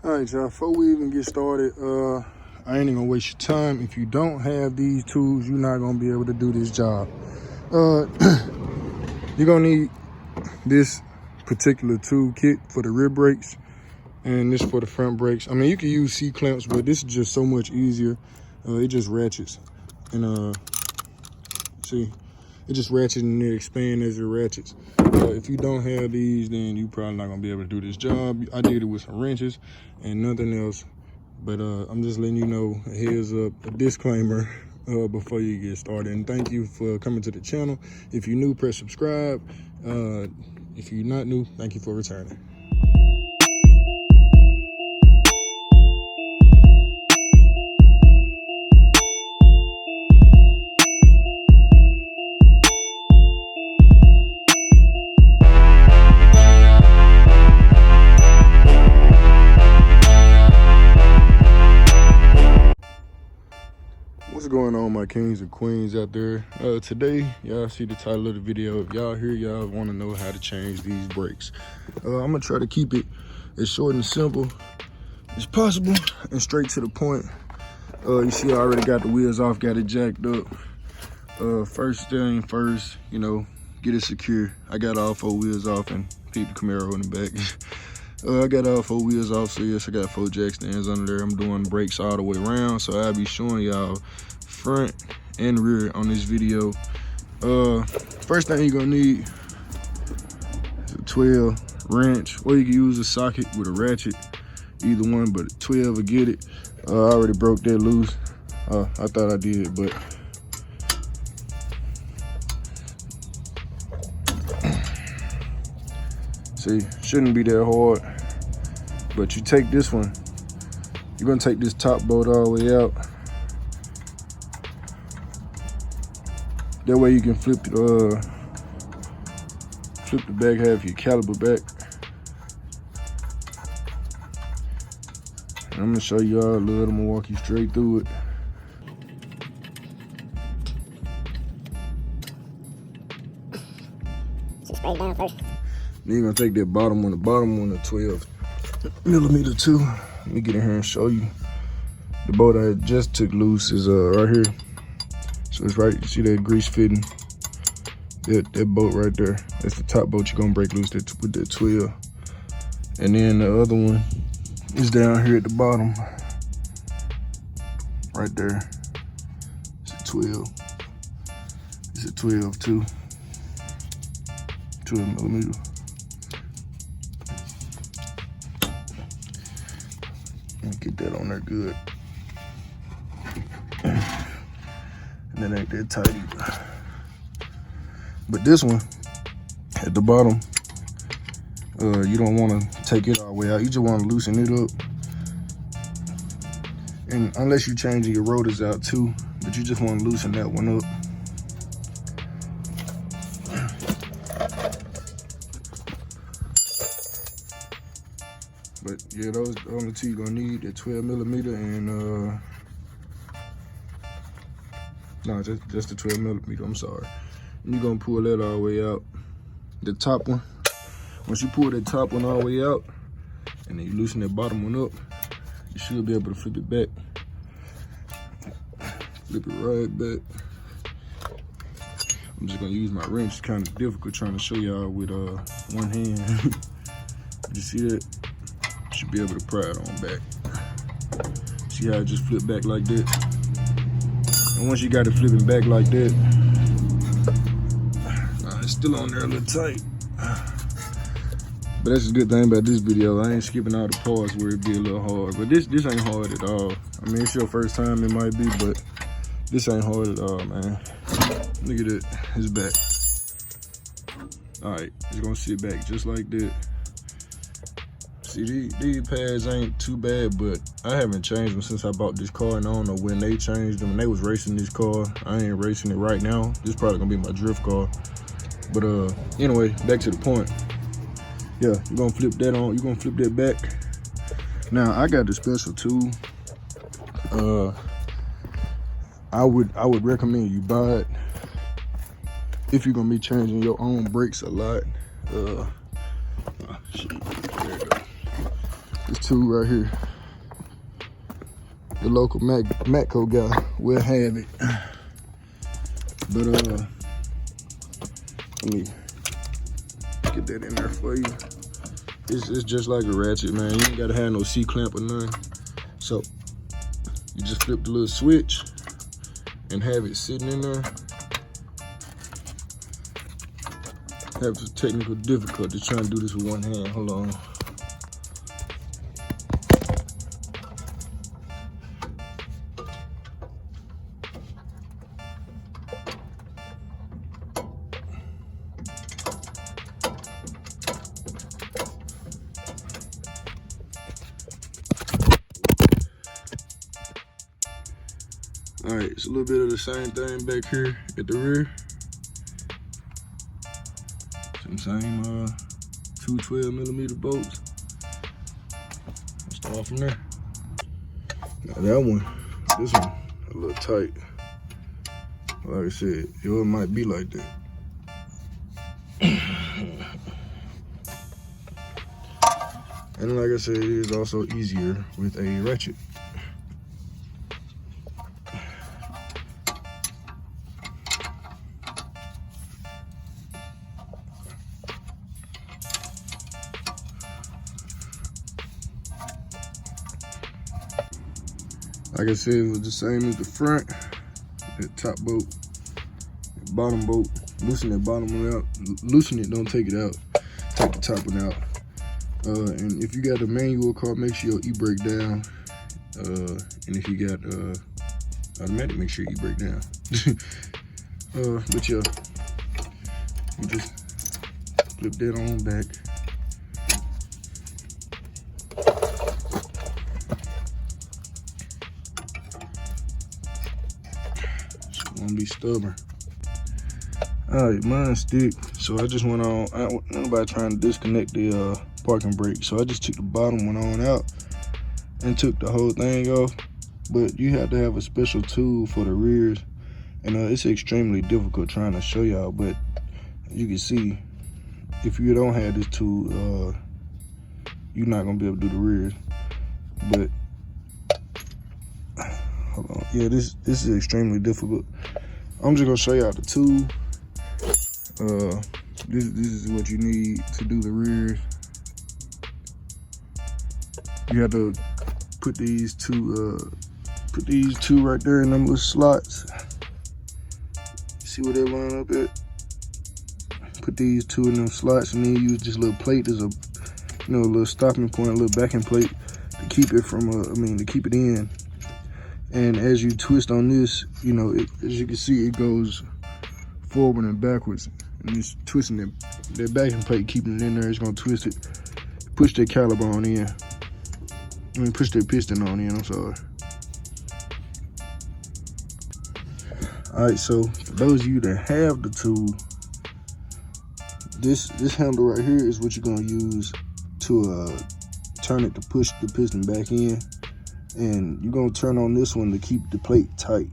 All right, y'all, before we even get started, I ain't even gonna waste your time. If you don't have these tools, you're not gonna be able to do this job. You're gonna need this particular tool kit for the rear brakes, and this for the front brakes. I mean, you can use C-clamps, but this is just so much easier. It just ratchets, and see, it just ratchets and it expands as it ratchets. If you don't have these, then you probably not gonna be able to do this job. I did it with some wrenches and nothing else, but I'm just letting you know, a heads up, a disclaimer before you get started. And thank you for coming to the channel. If you're new, press subscribe. If you're not new, thank you for returning. What's going on, my kings and queens out there? Today, y'all see the title of the video. If y'all here, y'all want to know how to change these brakes. I'm gonna try to keep it as short and simple as possible and straight to the point. You see I already got the wheels off, got it jacked up. First thing first, you know, get it secure. I got all 4 wheels off and peep the Camaro in the back. I got all 4 wheels off, so yes, I got 4 jack stands under there. I'm doing brakes all the way around, so I'll be showing y'all front and rear on this video. First thing you're gonna need is a 12 wrench, or you can use a socket with a ratchet, either one, but 12 will get it. I already broke that loose. I thought I did, but see, shouldn't be that hard. But you take this one, you're gonna take this top bolt all the way out. That way you can flip the back half of your caliper back. And I'm gonna show you all a little, I'm gonna walk you straight through it. Spray down first. Then you're gonna take that bottom one, the 12 millimeter too. Let me get in here and show you. The bolt I just took loose is right here. So it's right, you see that grease fitting? That bolt right there. That's the top bolt you're gonna break loose with that 12. And then the other one is down here at the bottom. Right there. It's a 12. It's a 12 too. 12 millimeter. Get that on there good. And that ain't that tight either. But this one at the bottom, you don't want to take it all the way out. You just want to loosen it up. And unless you're changing your rotors out too, but you just want to loosen that one up. But yeah, those are the only 2 you're gonna need, that 12 millimeter and no, just the 12 millimeter, I'm sorry. And you're gonna pull that all the way out. The top one, once you pull that top one all the way out, and then you loosen that bottom one up, you should be able to flip it back. Flip it right back. I'm just gonna use my wrench. It's kind of difficult trying to show y'all with one hand. You see that? Should be able to pry it on back. See how it just flip back like that? And once you got it flipping back like that, it's still on there a little tight. But that's a good thing about this video. I ain't skipping all the parts where it be a little hard. But this ain't hard at all. I mean, it's your first time, it might be, but this ain't hard at all, man. Look at it, it's back. All right, it's gonna sit back just like that. See, these pads ain't too bad, but I haven't changed them since I bought this car, and I don't know when they changed them. When they was racing this car, I ain't racing it right now. This is probably gonna be my drift car. But anyway, back to the point. Yeah, you're gonna flip that on, you're gonna flip that back. Now, I got the special tool. I would recommend you buy it if you're gonna be changing your own brakes a lot. Shit, there you go. This tool right here. The local Matco guy will have it. But let me get that in there for you. It's just like a ratchet, man. You ain't gotta have no C-clamp or nothing. So you just flip the little switch and have it sitting in there. Have some technical difficulty trying to do this with one hand. Hold on. All right, it's a little bit of the same thing back here at the rear. Same 2 12mm bolts. Let's start from there. Now that one, this one, a little tight. Like I said, yours might be like that. And like I said, it is also easier with a ratchet. Like I said, it was the same as the front. That top bolt, that bottom bolt. Loosen that bottom one out. Loosen it, don't take it out. Take the top one out. And if you got a manual car, make sure your e-brake down. And if you got automatic, make sure your e-brake down. But yeah, you just flip that on back. Gonna be stubborn. All right, mine stick. So I just went on. Nobody trying to disconnect the parking brake. So I just took the bottom one on out and took the whole thing off. But you have to have a special tool for the rears, and it's extremely difficult trying to show y'all. But you can see, if you don't have this tool, you're not gonna be able to do the rears. But hold on. Yeah, this is extremely difficult. I'm just gonna show y'all the tool. This is what you need to do the rears. You have to put these two right there in them little slots. See where they line up at? Put these two in them slots, and then use this little plate as a, a little stopping point, a little backing plate to keep it from, to keep it in. And as you twist on this, as you can see, it goes forward and backwards. And just twisting that backing plate, keeping it in there, it's gonna twist it. Push that caliper on in. Push that piston on in, I'm sorry. All right, so for those of you that have the tool, this handle right here is what you're gonna use to turn it to push the piston back in. And you're gonna turn on this one to keep the plate tight.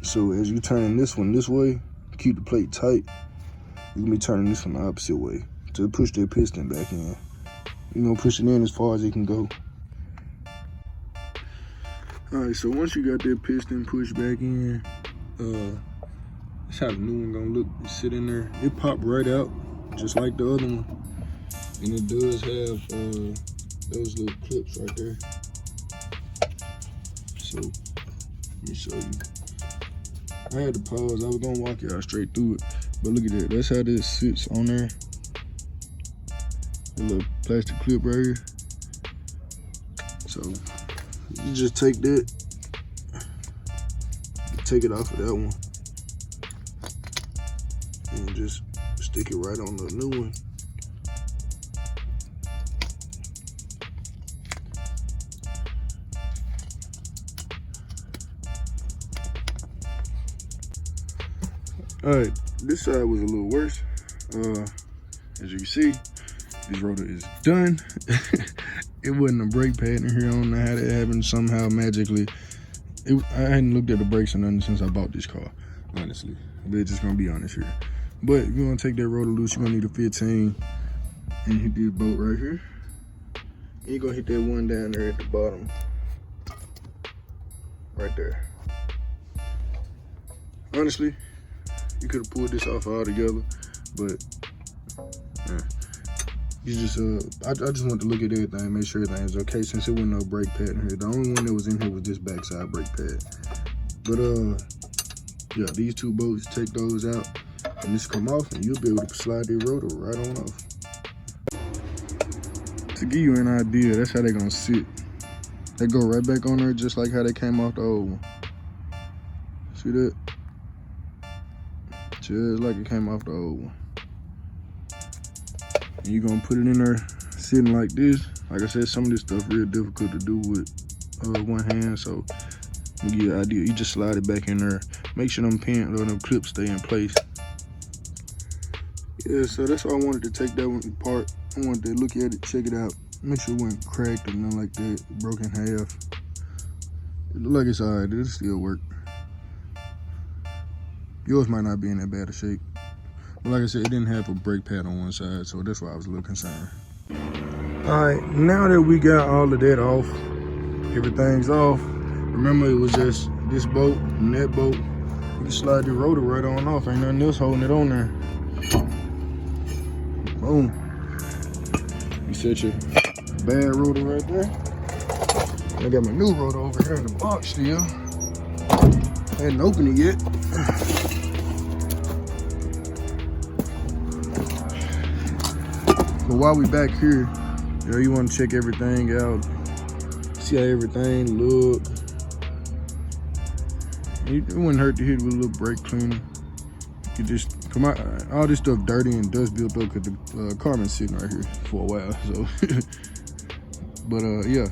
So as you turning this one this way, keep the plate tight, you're gonna be turning this one the opposite way to push that piston back in. You're gonna push it in as far as it can go. All right, so once you got that piston pushed back in, that's how the new one gonna look. It sit in there, it popped right out, just like the other one. And it does have those little clips right there. So let me show you. I had to pause. I was gonna walk y'all straight through it, but look at that. That's how this sits on there. The little plastic clip right here. So you just take that, take it off of that one, and just stick it right on the new one. All right, this side was a little worse. As you can see, this rotor is done. It wasn't a brake pad in here. I don't know how that happened somehow magically. I hadn't looked at the brakes or nothing since I bought this car, honestly. We're just gonna be honest here. But if you wanna take that rotor loose, you're gonna need a 15 and hit this bolt right here. You gonna hit that one down there at the bottom. Right there. Honestly, you could have pulled this off altogether, but yeah. You just I just wanted to look at everything, make sure everything's okay, since there wasn't no brake pad in here. The only one that was in here was this backside brake pad. But yeah, these two bolts, take those out, and this come off, and you'll be able to slide the rotor right on off. To give you an idea, that's how they're gonna sit. They go right back on there just like how they came off the old one. See that? Just like it came off the old one. And you're gonna put it in there sitting like this. Like I said, some of this stuff real difficult to do with one hand, so to give you an idea, you just slide it back in there. Make sure them pins or them clips stay in place. Yeah, so that's why I wanted to take that one apart. I wanted to look at it, check it out, make sure it wasn't cracked or nothing like that, broken in half. It look like it's alright, it'll still work. Yours might not be in that bad of shape. But like I said, it didn't have a brake pad on one side, so that's why I was a little concerned. Alright, now that we got all of that off, everything's off. Remember, it was just this bolt and that bolt. You can slide the rotor right on off. Ain't nothing else holding it on there. Boom. You set your bad rotor right there. I got my new rotor over here in the box still. I hadn't opened it yet. But while we back here, you know, you want to check everything out, see how everything look. It wouldn't hurt to hit it with a little brake cleaner. You just come out, all this stuff dirty and dust built up because the car been sitting right here for a while. So, but yeah,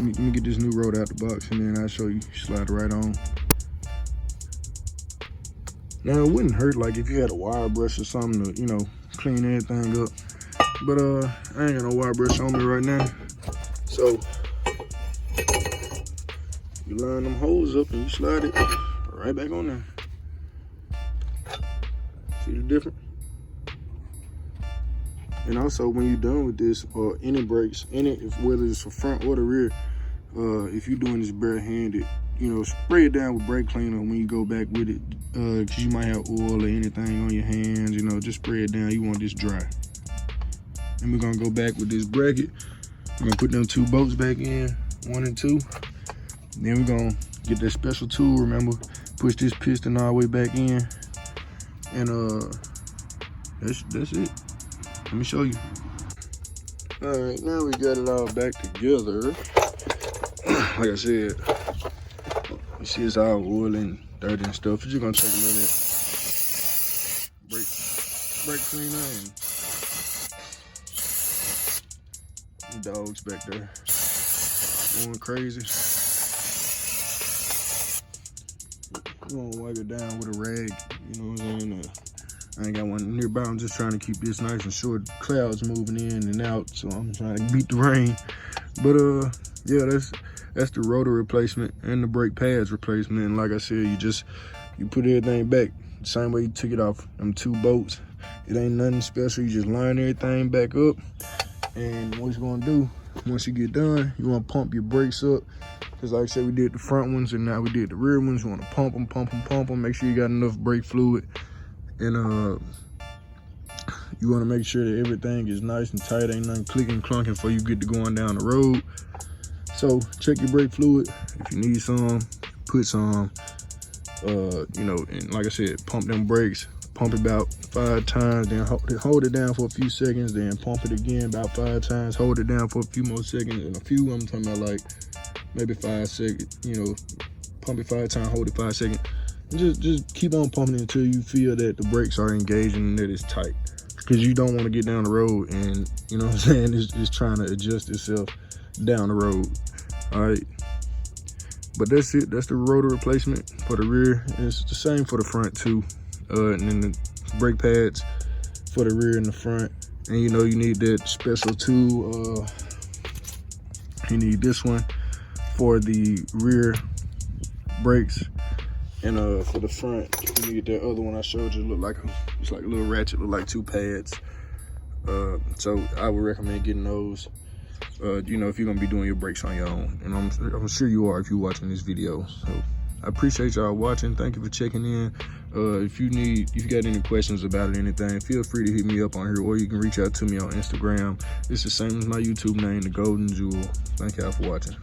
let me get this new rotor out the box, and then I'll show you. Slide it right on. Now it wouldn't hurt like if you had a wire brush or something to, you know, clean everything up. But I ain't got no wire brush on me right now. So you line them holes up and you slide it right back on there. See the difference? And also, when you're done with this, or any brakes, whether it's the front or the rear, if you're doing this barehanded, you know, spray it down with brake cleaner when you go back with it, because you might have oil or anything on your hands. You know, just spray it down. You want this dry. And we're gonna go back with this bracket. We're gonna put them two bolts back in, 1 and 2. Then we're gonna get that special tool. Remember, push this piston all the way back in, and that's it. Let me show you. All right, now we got it all back together. Like I said, you see it's all oil and dirty and stuff. You're just gonna take a little bit brake cleaner, and the dogs back there going crazy. You want to wipe it down with a rag, you know what I'm saying? I ain't got one nearby. I'm just trying to keep this nice and short. Clouds moving in and out, so I'm trying to beat the rain. But yeah, that's the rotor replacement and the brake pads replacement. And like I said, you put everything back the same way you took it off. Them two bolts. It ain't nothing special. You just line everything back up. And what you're gonna do, once you get done, you wanna pump your brakes up. Because like I said, we did the front ones and now we did the rear ones. You wanna pump them. Make sure you got enough brake fluid. And you wanna make sure that everything is nice and tight. Ain't nothing clicking, clunking before you get to going down the road. So check your brake fluid. If you need some, put some. You know, and like I said, pump them brakes. Pump it about 5 times, then hold it down for a few seconds, then pump it again about 5 times, hold it down for a few more seconds, and a few, I'm talking about like maybe 5 seconds, you know, pump it 5 times, hold it 5 seconds. And just keep on pumping until you feel that the brakes are engaging and that it's tight. Because you don't want to get down the road and, you know what I'm saying, it's trying to adjust itself down the road, all right? But that's it, that's the rotor replacement for the rear. And it's the same for the front too. And then the brake pads for the rear and the front. And you know, you need that special tool. You need this one for the rear brakes, and for the front you need that other one I showed you. It's like a little ratchet, look like 2 pads. So I would recommend getting those. you know, if you're gonna be doing your brakes on your own. And I'm sure you are if you're watching this video. So I appreciate y'all watching. Thank you for checking in. If you got any questions about it, anything, feel free to hit me up on here, or you can reach out to me on Instagram. It's the same as my YouTube name, The Golden Jewel. Thank y'all for watching.